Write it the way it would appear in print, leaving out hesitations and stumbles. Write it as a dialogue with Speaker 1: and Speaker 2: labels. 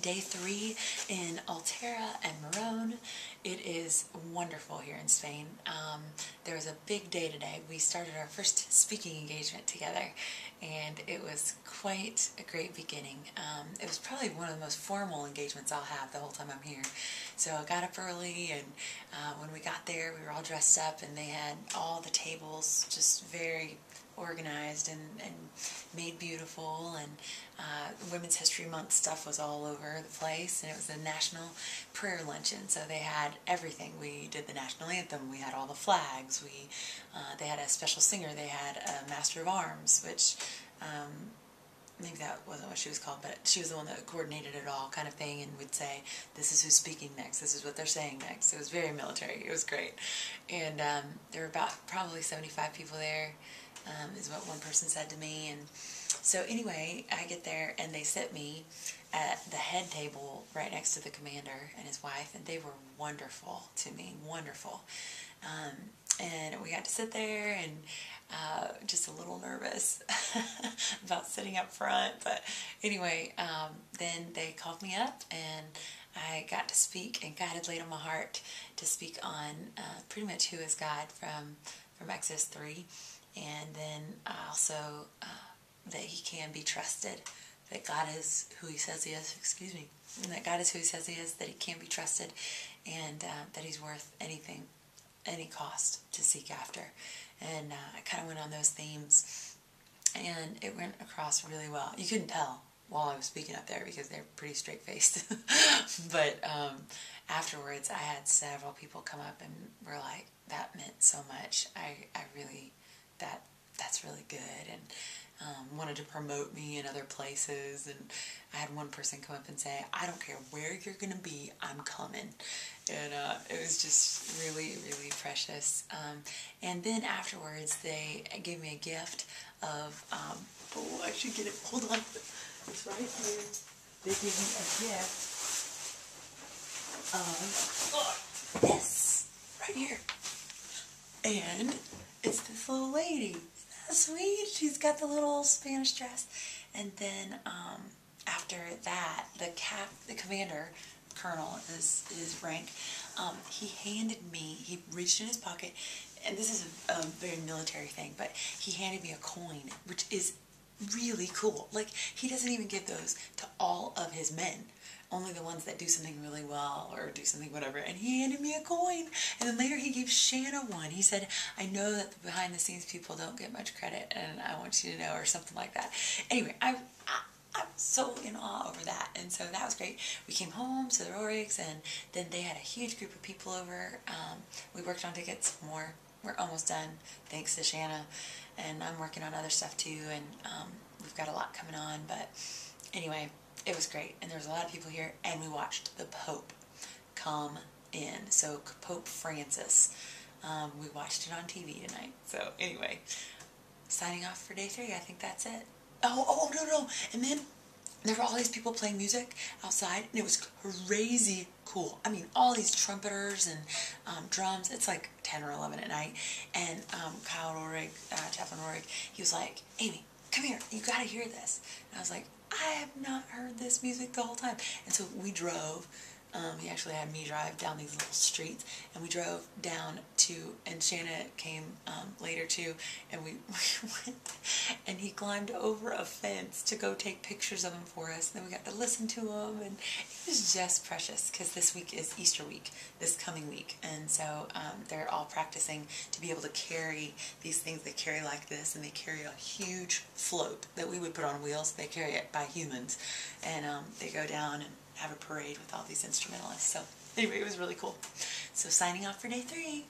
Speaker 1: day 3 in Altera and Morón. It is wonderful here in Spain. There was a big day today. We started our first speaking engagement together, and it was quite a great beginning. It was probably one of the most formal engagements I'll have the whole time I'm here. So I got up early, and when we got there, we were all dressed up, and they had all the tables just very organized and made beautiful, and Women's History Month stuff was all over the place, and it was a national prayer luncheon, so they had everything. We did the national anthem, we had all the flags, they had a special singer, they had a Master of Arms, which maybe that wasn't what she was called, but she was the one that coordinated it all kind of thing and would say, this is who's speaking next, this is what they're saying next. It was very military. It was great. And there were about probably 75 people there, is what one person said to me. And so anyway, I get there and they sit me at the head table right next to the commander and his wife, and they were wonderful to me, wonderful. And we got to sit there, and just a little nervous about sitting up front, but anyway, then they called me up and I got to speak, and God had laid on my heart to speak on pretty much who is God from Exodus 3, and then also that he can be trusted, that God is who he says he is, and that God is who he says he is, that he can be trusted, and that he's worth anything, any cost to seek after. And I kind of went on those themes, and it went across really well. You couldn't tell while I was speaking up there because they're pretty straight-faced. But afterwards, I had several people come up and were like, that meant so much. I really, that's really good, and wanted to promote me in other places. And I had one person come up and say, I don't care where you're going to be, I'm coming. And it was just really, really precious. And then afterwards, they gave me a gift of, oh, I should get it, hold on, it's right here. They gave me a gift of this, right here. And it's this little lady. Isn't that sweet? She's got the little Spanish dress. And then after that, the commander, colonel is his rank, he handed me, he reached in his pocket, and this is a very military thing, but he handed me a coin, which is really cool. Like, he doesn't even give those to all of his men, only the ones that do something really well or do something whatever. And he handed me a coin, and then later he gave Shanna one. He said, I know that the behind the scenes people don't get much credit, and I want you to know, or something like that. Anyway, I'm so in awe over that, and so that was great. We came home to the Rorigs, and then they had a huge group of people over. We worked on tickets more. We're almost done, thanks to Shanna, and I'm working on other stuff too, and we've got a lot coming on, but anyway, it was great, and there was a lot of people here, and we watched the Pope come in, so Pope Francis. We watched it on TV tonight, so anyway, signing off for day 3, I think that's it. Oh, no, and then there were all these people playing music outside, and it was crazy cool. I mean, all these trumpeters and drums. It's like 10 or 11 at night, and Kyle Rohrig, Chaplain Rohrig, he was like, Amy, come here, you gotta hear this. And I was like, I have not heard this music the whole time. And so we drove. He actually had me drive down these little streets, and we drove down to, and Shanna came later too, and we went, and he climbed over a fence to go take pictures of him for us, and then we got to listen to him, and it was just precious, because this week is Easter week, this coming week, and so they're all practicing to be able to carry these things. They carry like this, and they carry a huge float that we would put on wheels. They carry it by humans, and they go down and have a parade with all these instrumentalists. So anyway, it was really cool. So signing off for day 3.